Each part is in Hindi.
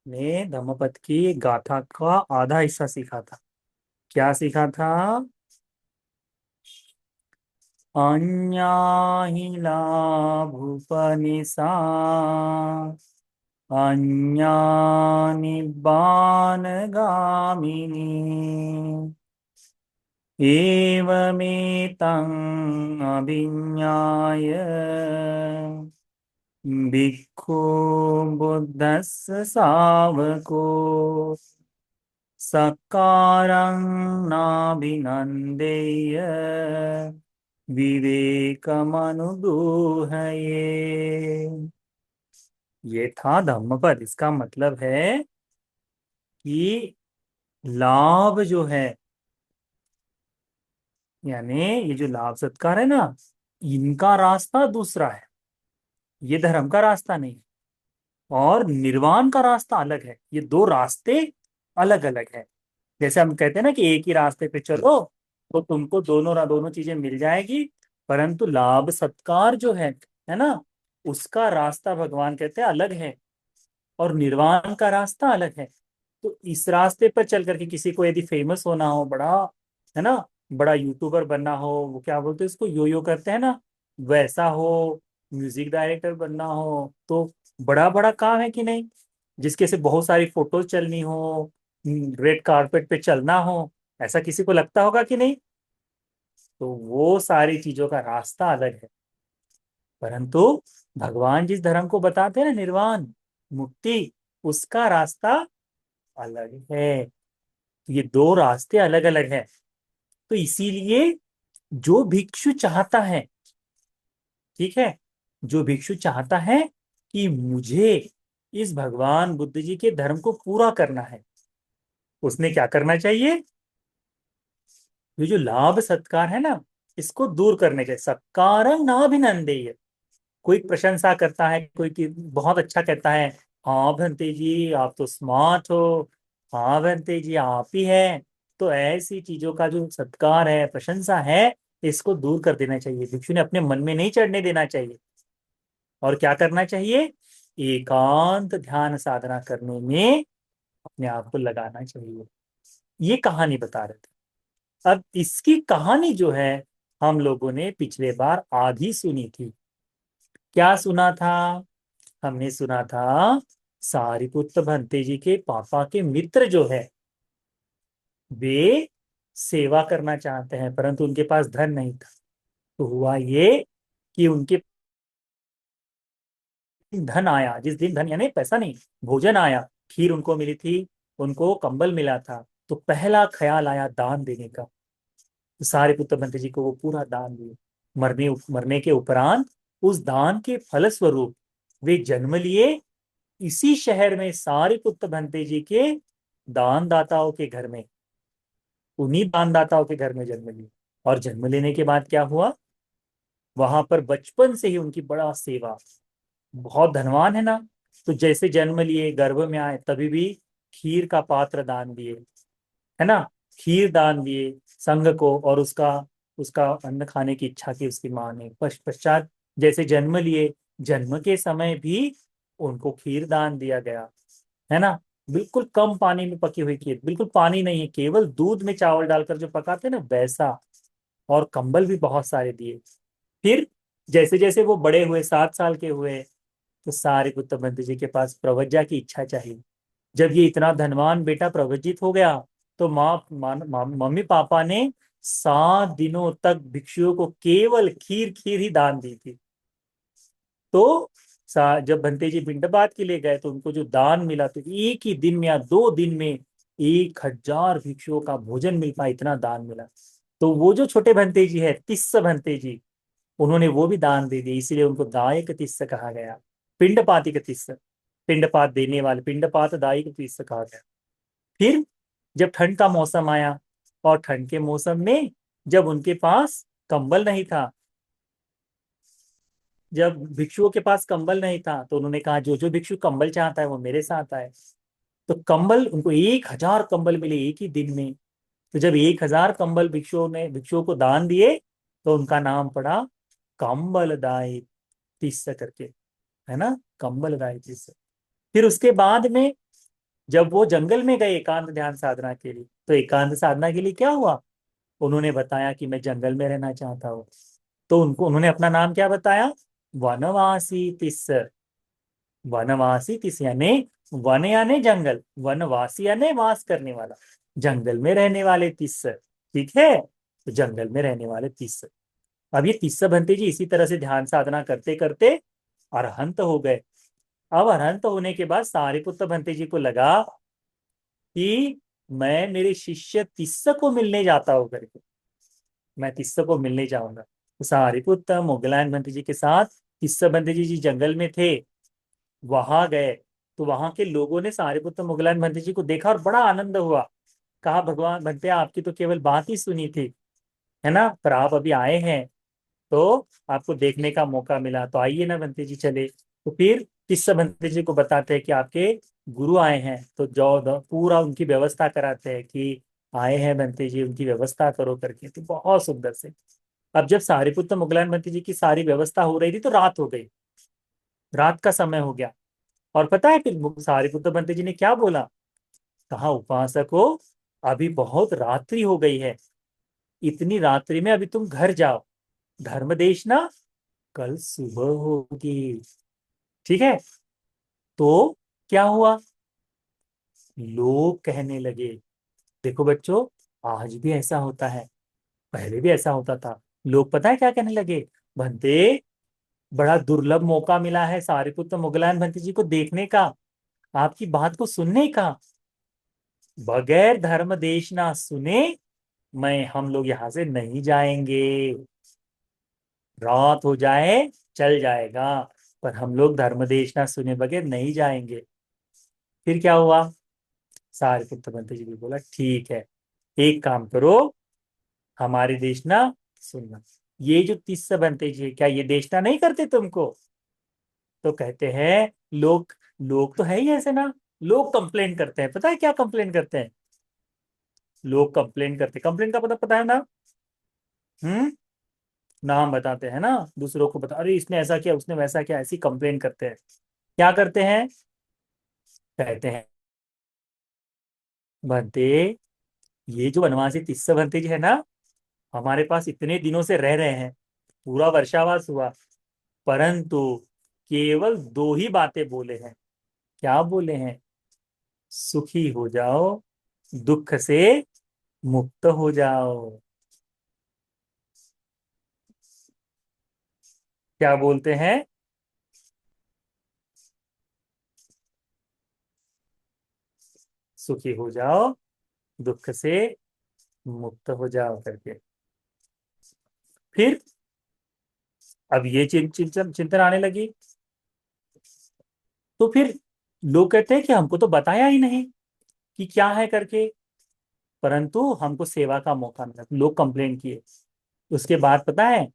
ने धम्मपद की गाथा का आधा हिस्सा सीखा था। क्या सीखा था? अन्या हि लाभुपनिषा अन्यानि बाणगामिनी एवमेतं अभिज्ञाय भिक्खु बुद्धस्य सावको सकारं नाभिनन्देय विवेकमनुदुह्यते। ये था धम्मपद। इसका मतलब है कि लाभ जो है, यानी ये जो लाभ सत्कार है ना, इनका रास्ता दूसरा है। ये धर्म का रास्ता नहीं। और निर्वाण का रास्ता अलग है। ये दो रास्ते अलग अलग है। जैसे हम कहते हैं ना कि एक ही रास्ते पे चलो तो तुमको दोनों चीजें मिल जाएगी। परंतु लाभ सत्कार जो है ना, उसका रास्ता भगवान कहते हैं अलग है। और निर्वाण का रास्ता अलग है। तो इस रास्ते पर चल करके किसी को यदि फेमस होना हो, बड़ा है ना, बड़ा यूट्यूबर बनना हो, वो क्या बोलते हैं इसको, यो यो करते हैं ना, वैसा हो, म्यूजिक डायरेक्टर बनना हो, तो बड़ा बड़ा काम है कि नहीं। जिसके से बहुत सारी फोटोज चलनी हो, रेड कारपेट पे चलना हो, ऐसा किसी को लगता होगा कि नहीं। तो वो सारी चीजों का रास्ता अलग है। परंतु भगवान जिस धर्म को बताते हैं ना, निर्वाण, मुक्ति, उसका रास्ता अलग है। तो ये दो रास्ते अलग अलग हैं। तो इसीलिए जो भिक्षु चाहता है, ठीक है, जो भिक्षु चाहता है कि मुझे इस भगवान बुद्ध जी के धर्म को पूरा करना है, उसने क्या करना चाहिए? ये जो लाभ सत्कार है ना, इसको दूर करने चाहिए। सत्कारं नाभिनंदेय। कोई प्रशंसा करता है, कोई की बहुत अच्छा कहता है, हाँ भंते जी आप तो स्मार्ट हो, हाँ भंते जी आप ही है। तो ऐसी चीजों का जो सत्कार है, प्रशंसा है, इसको दूर कर देना चाहिए। भिक्षु ने अपने मन में नहीं चढ़ने देना चाहिए। और क्या करना चाहिए? एकांत ध्यान साधना करने में अपने आप को लगाना चाहिए। ये कहानी बता रहे थे। अब इसकी कहानी जो है, हम लोगों ने पिछले बार आधी सुनी थी। क्या सुना था? हमने सुना था सारिपुत्र भंते जी के पापा के मित्र जो है, वे सेवा करना चाहते हैं, परंतु उनके पास धन नहीं था। तो हुआ ये कि उनके धन आया, जिस दिन धन यानी पैसा नहीं, भोजन आया, खीर उनको मिली थी, उनको कंबल मिला था। तो पहला ख्याल आया दान देने का। तो सारिपुत्र भंते जी को वो पूरा दान दिए। मरने के उपरांत उस दान के फलस्वरूप वे जन्म लिए इसी शहर में, सारिपुत्र भंते जी के दानदाताओं के घर में। उन्हीं दानदाताओं के घर में जन्म लिया। और जन्म लेने के बाद क्या हुआ? वहां पर बचपन से ही उनकी बड़ा सेवा। बहुत धनवान है ना, तो जैसे जन्म लिए, गर्भ में आए, तभी भी खीर का पात्र दान दिए, है ना, खीर दान दिए संघ को। और उसका उसका अन्न खाने की इच्छा की उसकी माँ ने। पश्चात जैसे जन्म लिए, जन्म के समय भी उनको खीर दान दिया गया, है ना। बिल्कुल कम पानी में पकी हुई खीर, बिल्कुल पानी नहीं है, केवल दूध में चावल डालकर जो पकाते हैं ना, वैसा। और कंबल भी बहुत सारे दिए। फिर जैसे जैसे वो बड़े हुए, 7 साल के हुए, तो सारे पुत्रबंधु जी के पास प्रवज्ञा की इच्छा चाहिए। जब ये इतना धनवान बेटा प्रवज्जित हो गया, तो मम्मी पापा ने 7 दिनों तक भिक्षुओं को केवल खीर खीर ही दान दी थी। तो जब भंते जी पिंडपात के लिए गए, तो उनको जो दान मिला, तो एक ही दिन में या 2 दिन में 1,000 भिक्षुओं का भोजन मिल पाया, इतना दान मिला। तो वो जो छोटे भंते जी है, तिस्स भंते जी, उन्होंने वो भी दान दे दिया। इसीलिए उनको दायक तिस्स कहा गया। पिंडपाती का तिस्स, पिंडपात देने वाले, पिंडपात दायक तिस्स कहा गया। फिर जब ठंड का मौसम आया, और ठंड के मौसम में जब उनके पास कंबल नहीं था, जब भिक्षुओं के पास कंबल नहीं था, तो उन्होंने कहा जो जो भिक्षु कंबल चाहता है वो मेरे साथ आए। तो कंबल उनको 1,000 कंबल मिले एक ही दिन में। तो जब 1,000 कंबल भिक्षुओं को दान दिए, तो उनका नाम पड़ा कंबलदायी तिस्स करके, है ना, कंबलदायी तिस्स। फिर उसके बाद में जब वो जंगल में गए एकांत ध्यान साधना के लिए, तो एकांत साधना के लिए क्या हुआ, उन्होंने बताया कि मैं जंगल में रहना चाहता हूँ। तो उनको उन्होंने अपना नाम क्या बताया, वनवासी तिस्स। वनवासी तिस्स यानी वन यानी जंगल, वनवासी यानी वास करने वाला, जंगल में रहने वाले तिस्स। ठीक है, तो जंगल में रहने वाले तिस्स। अब ये तिस्स भंते जी इसी तरह से ध्यान साधना करते करते अरहंत हो गए। अब अरहंत होने के बाद सारिपुत्र भंते जी को लगा कि मैं मेरे शिष्य तिस्स को मिलने जाता हूँ करके, मैं तिस्स को मिलने जाऊंगा। तो सारिपुत्र मोगलायन भंते जी के साथ तिस्स भंते जी जंगल में थे, वहां गए। तो वहां के लोगों ने सारिपुत्र मुगलान भंते जी को देखा और बड़ा आनंद हुआ। कहा भगवान भंते आपकी तो केवल बात ही सुनी थी, है ना, पर आप अभी आए हैं तो आपको देखने का मौका मिला, तो आइए ना भंते जी चले। तो फिर किस्सा भंते जी को बताते हैं कि आपके गुरु आए हैं, तो जो पूरा उनकी व्यवस्था कराते हैं कि आए हैं भंते जी, उनकी व्यवस्था करो करके, तो बहुत सुंदर से। अब जब सारिपुत्र मुगलान भंते जी की सारी व्यवस्था हो रही थी तो रात हो गई, रात का समय हो गया। और पता है फिर सारिपुत्र पंत जी ने क्या बोला, कहा उपासको अभी बहुत रात्रि हो गई है, इतनी रात्रि में अभी तुम घर जाओ, धर्मदेश ना कल सुबह होगी। ठीक है, तो क्या हुआ, लोग कहने लगे, देखो बच्चों, आज भी ऐसा होता है, पहले भी ऐसा होता था। लोग पता है क्या कहने लगे, भंते बड़ा दुर्लभ मौका मिला है सारिपुत्र मुगलान भंते जी को देखने का, आपकी बात को सुनने का, बगैर धर्म देश ना सुने मैं हम लोग यहां से नहीं जाएंगे, रात हो जाए चल जाएगा, पर हम लोग धर्म देश ना सुने बगैर नहीं जाएंगे। फिर क्या हुआ, सारिपुत्र मंत्री जी ने बोला ठीक है, एक काम करो, हमारे देश ना सुनना, ये जो तीस बनते जी क्या ये देशना नहीं करते तुमको। तो कहते हैं लोग, लोग तो है ही ऐसे ना, लोग कंप्लेन करते हैं, पता है क्या कंप्लेन करते हैं, लोग कंप्लेन करते, कंप्लेन का पता पता है ना। हम्म, नाम बताते हैं ना, दूसरों को बता, अरे इसने ऐसा किया उसने वैसा किया, ऐसी कंप्लेन करते हैं। क्या करते हैं, कहते हैं बनते, ये जो वनवासी तिस्स बनते जी है ना, हमारे पास इतने दिनों से रह रहे हैं, पूरा वर्षावास हुआ, परंतु केवल दो ही बातें बोले हैं। क्या बोले हैं, सुखी हो जाओ, दुख से मुक्त हो जाओ। क्या बोलते हैं, सुखी हो जाओ, दुख से मुक्त हो जाओ करके। फिर अब ये चिंतन चिंतन आने लगी। तो फिर लोग कहते हैं कि हमको तो बताया ही नहीं कि क्या है करके, परंतु हमको सेवा का मौका मिला, लोग कंप्लेन किए। उसके बाद पता है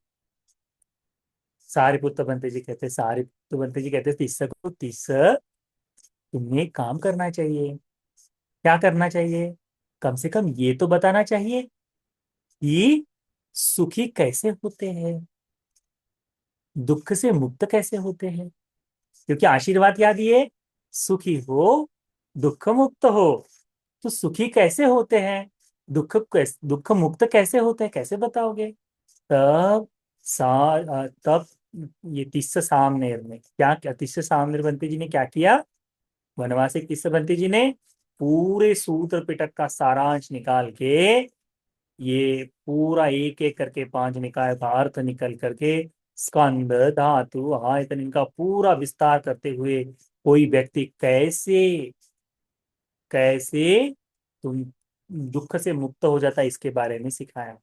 सारिपुत्र बनते जी कहते, सारिपुत्र बनते जी कहते तीसरा को, तीसरा तुम्हें एक काम करना चाहिए। क्या करना चाहिए, कम से कम ये तो बताना चाहिए कि सुखी कैसे होते हैं, दुख से मुक्त कैसे होते हैं, क्योंकि आशीर्वाद क्या दिए, सुखी हो, दुख मुक्त हो। तो सुखी कैसे होते हैं, दुख मुक्त कैसे होते हैं, कैसे बताओगे। तब तब ये तिस्स सामनेर में क्या तिस्स सामनेर बंती जी ने क्या किया, वनवासी तिस्स बंती जी ने पूरे सूत्र पिटक का सारांश निकाल के, ये पूरा एक एक करके पांच निकाय का अर्थ निकल करके, स्कंद धातु आयतन इनका पूरा विस्तार करते हुए, कोई व्यक्ति कैसे कैसे तुम दुख से मुक्त हो जाता है इसके बारे में सिखाया।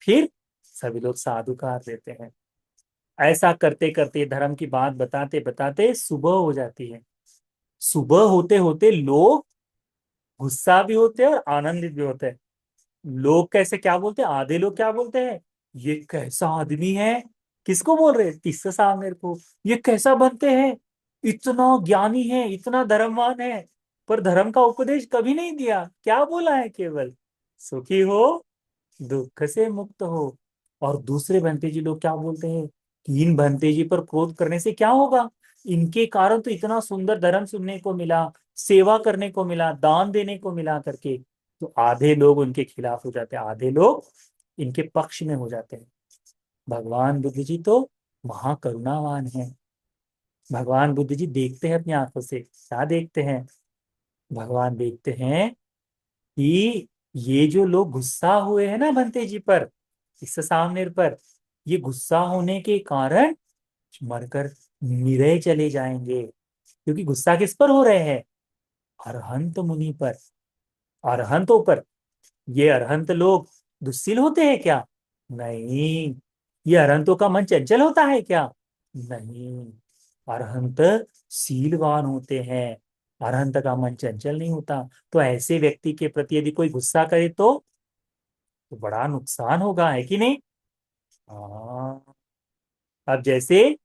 फिर सभी लोग साधुकार देते हैं। ऐसा करते करते धर्म की बात बताते बताते सुबह हो जाती है। सुबह होते होते लोग गुस्सा भी होते हैं और आनंदित भी होते हैं। लोग कैसे क्या बोलते हैं, आधे लोग क्या बोलते हैं, ये कैसा आदमी है, किसको बोल रहे हैं, तीसरे साहब मेरे को, ये कैसा बनते हैं, इतना ज्ञानी है, इतना धर्मवान है, पर धर्म का उपदेश कभी नहीं दिया, क्या बोला है केवल सुखी हो, दुख से मुक्त हो। और दूसरे भंते जी लोग क्या बोलते हैं कि इन भंते जी पर क्रोध करने से क्या होगा, इनके कारण तो इतना सुंदर धर्म सुनने को मिला, सेवा करने को मिला, दान देने को मिला करके। तो आधे लोग उनके खिलाफ हो जाते हैं, आधे लोग इनके पक्ष में हो जाते हैं। भगवान बुद्ध जी तो महाकरुणावान है। भगवान बुद्ध जी देखते हैं अपनी आंखों से, क्या देखते हैं? भगवान देखते हैं कि ये जो लोग गुस्सा हुए हैं ना बंते जी पर, इस सामने पर, ये गुस्सा होने के कारण मरकर निरय चले जाएंगे। क्योंकि गुस्सा किस पर हो रहे हैं? अरहंत मुनि पर, अरहंतों पर। ये अरहंत लोग दुस्सील होते हैं क्या? नहीं। ये अरहंतों का मन चंचल होता है क्या? नहीं। अरहंत सीलवान होते हैं, अरहंत का मन चंचल नहीं होता। तो ऐसे व्यक्ति के प्रति यदि कोई गुस्सा करे तो बड़ा नुकसान होगा, है कि नहीं? हाँ। अब जैसे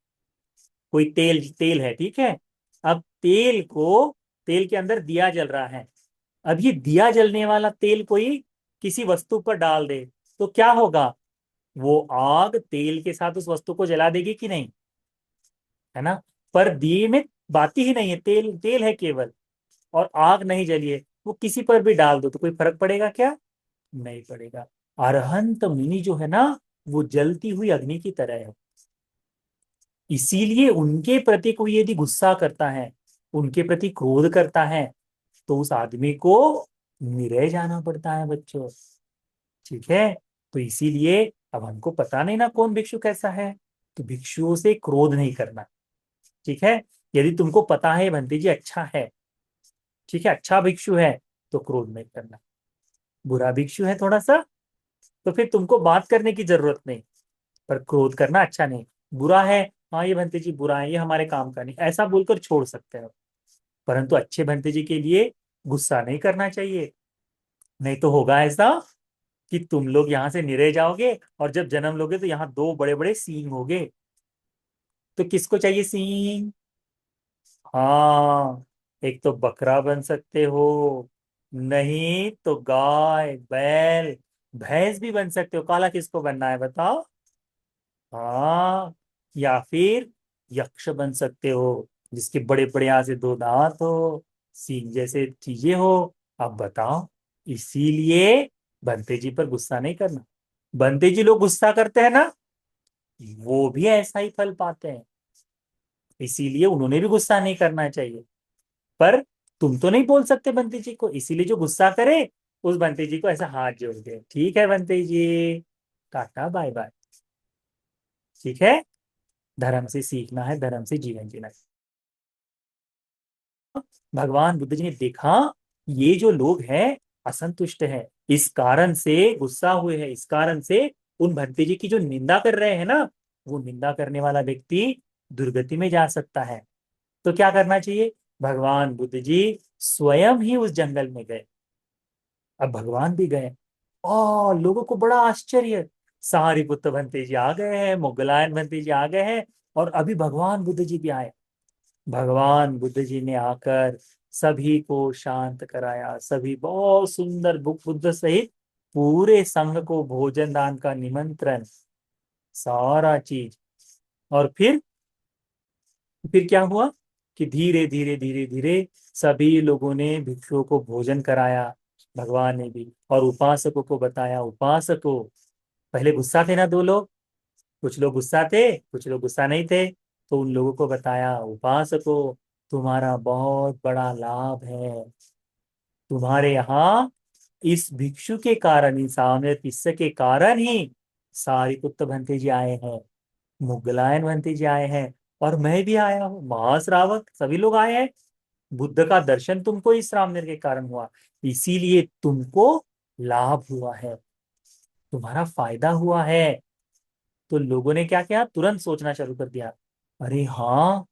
कोई तेल तेल है, ठीक है। अब तेल के अंदर दिया जल रहा है। अब ये दिया जलने वाला तेल कोई किसी वस्तु पर डाल दे तो क्या होगा? वो आग तेल के साथ उस वस्तु को जला देगी कि नहीं? है ना? पर दिए में बाती ही नहीं है, तेल तेल है केवल, और आग नहीं जली है। वो किसी पर भी डाल दो तो कोई फर्क पड़ेगा क्या? नहीं पड़ेगा। अरहंत मुनि जो है ना, वो जलती हुई अग्नि की तरह है। इसीलिए उनके प्रति कोई यदि गुस्सा करता है, उनके प्रति क्रोध करता है, तो उस आदमी को निरय जाना पड़ता है बच्चों। ठीक है। तो इसीलिए अब हमको पता नहीं ना कौन भिक्षु कैसा है, तो भिक्षुओं से क्रोध नहीं करना। ठीक है। यदि तुमको पता है भंती जी अच्छा है, ठीक है, अच्छा भिक्षु है, तो क्रोध नहीं करना। बुरा भिक्षु है थोड़ा सा, तो फिर तुमको बात करने की जरूरत नहीं, पर क्रोध करना अच्छा नहीं। बुरा है, हाँ ये भंते जी बुरा है, ये हमारे काम का नहीं, ऐसा बोलकर छोड़ सकते हो। परंतु अच्छे भंते जी के लिए गुस्सा नहीं करना चाहिए। नहीं तो होगा ऐसा कि तुम लोग यहाँ से निरे जाओगे, और जब जन्म लोगे तो यहाँ दो बड़े बड़े सींग होंगे। तो किसको चाहिए सींग? हाँ, एक तो बकरा बन सकते हो, नहीं तो गाय, बैल, भैंस भी बन सकते हो। काला किसको बनना है बताओ? हाँ। या फिर यक्ष बन सकते हो, जिसके बड़े बड़े यहाँ से दो दांत हो, सींग जैसे चीजें हो। अब बताओ। इसीलिए बंते जी पर गुस्सा नहीं करना। बंते जी लोग गुस्सा करते हैं ना, वो भी ऐसा ही फल पाते हैं। इसीलिए उन्होंने भी गुस्सा नहीं करना चाहिए। पर तुम तो नहीं बोल सकते बंते जी को, इसीलिए जो गुस्सा करे उस बंते जी को ऐसा हाथ जोड़ दे, ठीक है बंते जी, टाटा बाय बाय। ठीक है। धर्म से सीखना है, धर्म से जीवन जीना है। भगवान बुद्ध जी ने देखा ये जो लोग हैं असंतुष्ट हैं, इस कारण से गुस्सा हुए हैं, इस कारण से उन भंते जी की जो निंदा कर रहे हैं ना, वो निंदा करने वाला व्यक्ति दुर्गति में जा सकता है। तो क्या करना चाहिए? भगवान बुद्ध जी स्वयं ही उस जंगल में गए। अब भगवान भी गए, और लोगों को बड़ा आश्चर्य, सारिपुत्र भंते जी आ गए हैं, मोगलायन भंते जी आ गए हैं, और अभी भगवान बुद्ध जी भी आए। भगवान बुद्ध जी ने आकर सभी को शांत कराया, सभी बहुत सुंदर बुद्ध सहित पूरे संघ को भोजन दान का निमंत्रण, सारा चीज। और फिर क्या हुआ कि धीरे धीरे धीरे धीरे सभी लोगों ने भिक्षुओं को भोजन कराया, भगवान ने भी, और उपासकों को बताया। उपासकों, पहले गुस्सा थे ना दो लोग, कुछ लोग गुस्सा थे, कुछ लोग गुस्सा नहीं थे, तो उन लोगों को बताया, उपासकों तुम्हारा बहुत बड़ा लाभ है। तुम्हारे यहाँ इस भिक्षु के कारण, इस सामने शिष्य के कारण ही सारिपुत्र भंते जी आए हैं, मुगलायन भंते जी आए हैं, और मैं भी आया हूँ, महाश्रावक सभी लोग आए हैं। बुद्ध का दर्शन तुमको इस रामनेर के कारण हुआ, इसीलिए तुमको लाभ हुआ है, तुम्हारा फायदा हुआ है। तो लोगों ने क्या किया, तुरंत सोचना शुरू कर दिया, अरे हाँ,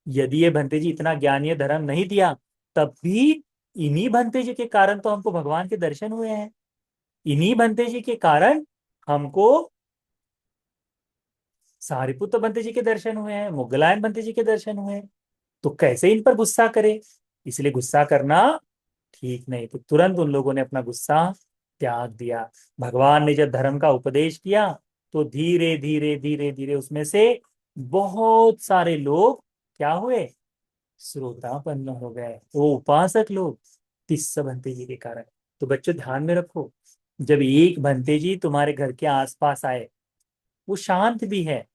यदि ये भंते जी इतना ज्ञानी है, धर्म नहीं दिया, तब भी इन्हीं भंते जी के कारण तो हमको भगवान के दर्शन हुए हैं। इन्हीं भंते जी के कारण हमको सारिपुत्र भंते जी के दर्शन हुए हैं, मुगलायन भंते जी के दर्शन हुए हैं। तो कैसे इन पर गुस्सा करे? इसलिए गुस्सा करना ठीक नहीं। तो तुरंत उन लोगों ने अपना गुस्सा त्याग दिया। भगवान ने जब धर्म का उपदेश किया, तो धीरे धीरे धीरे धीरे उसमें से बहुत सारे लोग क्या हुए? श्रोतापन्न हो गए वो उपासक लोग, तिस्स भंते जी के कारण। तो बच्चों ध्यान में रखो, जब एक भंते जी तुम्हारे घर के आसपास आए, वो शांत भी है।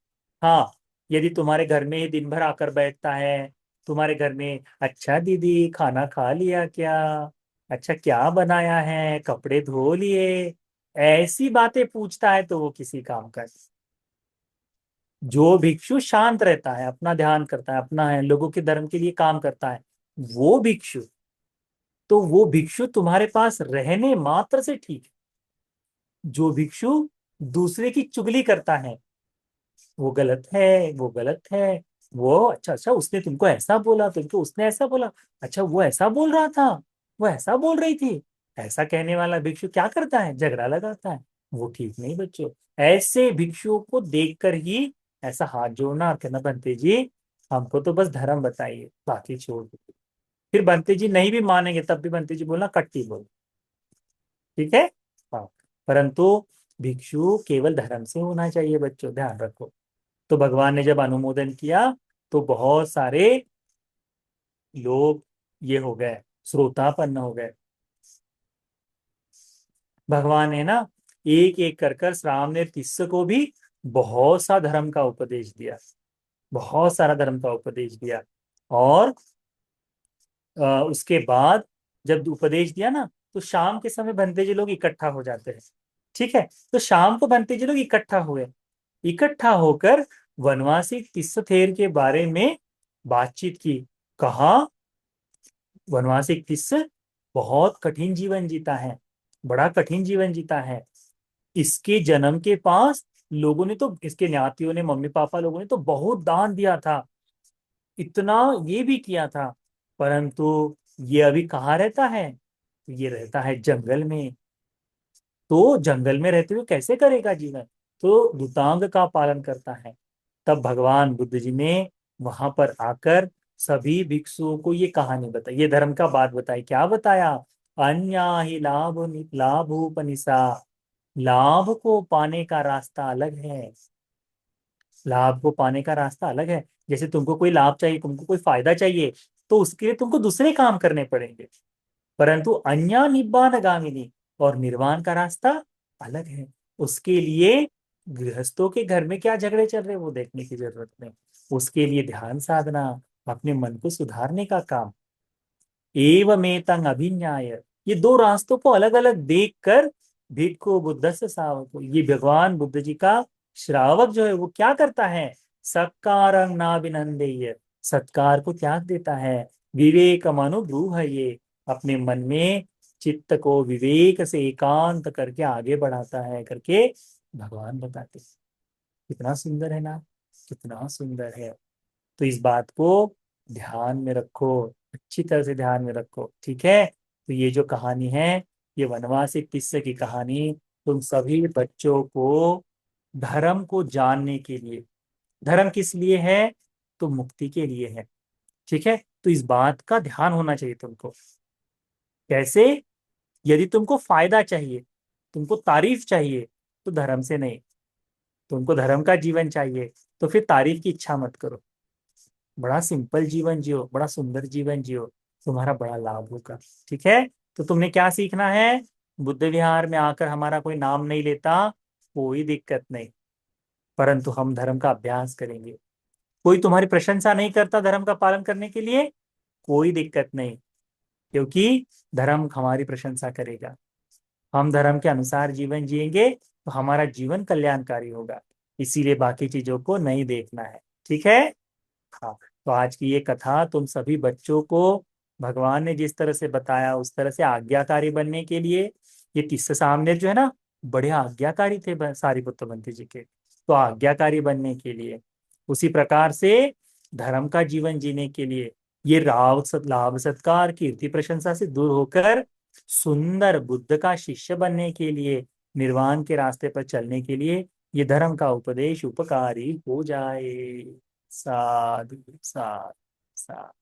हाँ, यदि तुम्हारे घर में ही दिन भर आकर बैठता है, तुम्हारे घर में अच्छा दीदी खाना खा लिया क्या, अच्छा क्या बनाया है, कपड़े धो लिए, ऐसी बातें पूछता है, तो वो किसी काम का नहीं। जो भिक्षु शांत रहता है, अपना ध्यान करता है, अपना है, लोगों के धर्म के लिए काम करता है, वो भिक्षु, तो वो भिक्षु तुम्हारे पास रहने मात्र से ठीक है। जो भिक्षु दूसरे की चुगली करता है, वो गलत है, वो गलत है, वो अच्छा अच्छा उसने तुमको ऐसा बोला, तुमको उसने ऐसा बोला, अच्छा वो ऐसा बोल रहा था, वो ऐसा बोल रही थी, ऐसा कहने वाला भिक्षु क्या करता है? झगड़ा लगाता है। वो ठीक नहीं बच्चों। ऐसे भिक्षुओं को देखकर ही ऐसा हाथ जोड़ना और कहना, बंते जी हमको तो बस धर्म बताइए, बाकी छोड़ दो। फिर बंते जी नहीं भी मानेंगे तब भी बंते जी बोलना कट्टी बोल, ठीक है। हाँ, परंतु भिक्षु केवल धर्म से होना चाहिए बच्चों, ध्यान रखो। तो भगवान ने जब अनुमोदन किया, तो बहुत सारे लोग ये हो गए, श्रोतापन्न हो गए। भगवान ने ना एक एक कर श्रावण ने तिस्स को भी बहुत सा धर्म का उपदेश दिया, बहुत सारा धर्म का उपदेश दिया। और उसके बाद जब उपदेश दिया ना, तो शाम के समय भंते जी लोग इकट्ठा हो जाते हैं। ठीक है, तो शाम को भंते जी लोग इकट्ठा हुए, इकट्ठा होकर वनवासी तिस्सथेर के बारे में बातचीत की। कहा, वनवासी तिस्स बहुत कठिन जीवन जीता है, बड़ा कठिन जीवन जीता है। इसके जन्म के पास लोगों ने तो, इसके ज्ञातियों ने, मम्मी पापा लोगों ने तो बहुत दान दिया था, इतना ये भी किया था, परंतु ये अभी कहाँ रहता है? ये रहता है जंगल में। तो जंगल में रहते हुए कैसे करेगा जीवन? तो दूतांग का पालन करता है। तब भगवान बुद्ध जी ने वहां पर आकर सभी भिक्षुओं को ये कहानी बताई, ये धर्म का बात बताई। क्या बताया? अन्या ही लाभोपनिषा, लाभ को पाने का रास्ता अलग है। लाभ को पाने का रास्ता अलग है। जैसे तुमको कोई लाभ चाहिए, तुमको कोई फायदा चाहिए, तो उसके लिए तुमको दूसरे काम करने पड़ेंगे। परंतु अन्या निब्बान गामिनी, और निर्वाण का रास्ता अलग है। उसके लिए गृहस्थों के घर में क्या झगड़े चल रहे हैं वो देखने की जरूरत नहीं। उसके लिए ध्यान साधना, अपने मन को सुधारने का काम। एवमेतं अभिज्ञाय, ये दो रास्तों को अलग अलग देख कर भिक्खु बुद्धस्य सावको, ये भगवान बुद्ध जी का श्रावक जो है वो क्या करता है? सत्कारं नाभिनंदेय, सत्कार को त्याग देता है। विवेकम अनुब्रूह, ये अपने मन में चित्त को विवेक से एकांत करके आगे बढ़ाता है करके भगवान बताते हैं। कितना सुंदर है ना, कितना सुंदर है। तो इस बात को ध्यान में रखो, अच्छी तरह से ध्यान में रखो, ठीक है। तो ये जो कहानी है, ये वनवासी किस्से की कहानी तुम सभी बच्चों को धर्म को जानने के लिए, धर्म किस लिए है? तो मुक्ति के लिए है, ठीक है। तो इस बात का ध्यान होना चाहिए तुमको। कैसे? यदि तुमको फायदा चाहिए, तुमको तारीफ चाहिए, तो धर्म से नहीं। तुमको धर्म का जीवन चाहिए, तो फिर तारीफ की इच्छा मत करो। बड़ा सिंपल जीवन जियो, बड़ा सुंदर जीवन जियो, तुम्हारा बड़ा लाभ होगा, ठीक है। तो तुमने क्या सीखना है? बुद्ध विहार में आकर हमारा कोई नाम नहीं लेता, कोई दिक्कत नहीं, परंतु हम धर्म का अभ्यास करेंगे। कोई तुम्हारी प्रशंसा नहीं करता धर्म का पालन करने के लिए, कोई दिक्कत नहीं, क्योंकि धर्म हमारी प्रशंसा करेगा। हम धर्म के अनुसार जीवन जिएंगे तो हमारा जीवन कल्याणकारी होगा। इसीलिए बाकी चीजों को नहीं देखना है, ठीक है। हाँ, तो आज की ये कथा तुम सभी बच्चों को भगवान ने जिस तरह से बताया उस तरह से आज्ञाकारी बनने के लिए, ये किस्से सामने जो है ना, बड़े आज्ञाकारी थे सारिपुत्र बंती जी के, तो आज्ञाकारी बनने के लिए, उसी प्रकार से धर्म का जीवन जीने के लिए, ये लाभ सत्कार कीर्ति प्रशंसा से दूर होकर सुंदर बुद्ध का शिष्य बनने के लिए, निर्वाण के रास्ते पर चलने के लिए ये धर्म का उपदेश उपकारी हो जाए। साधु साधु साधु।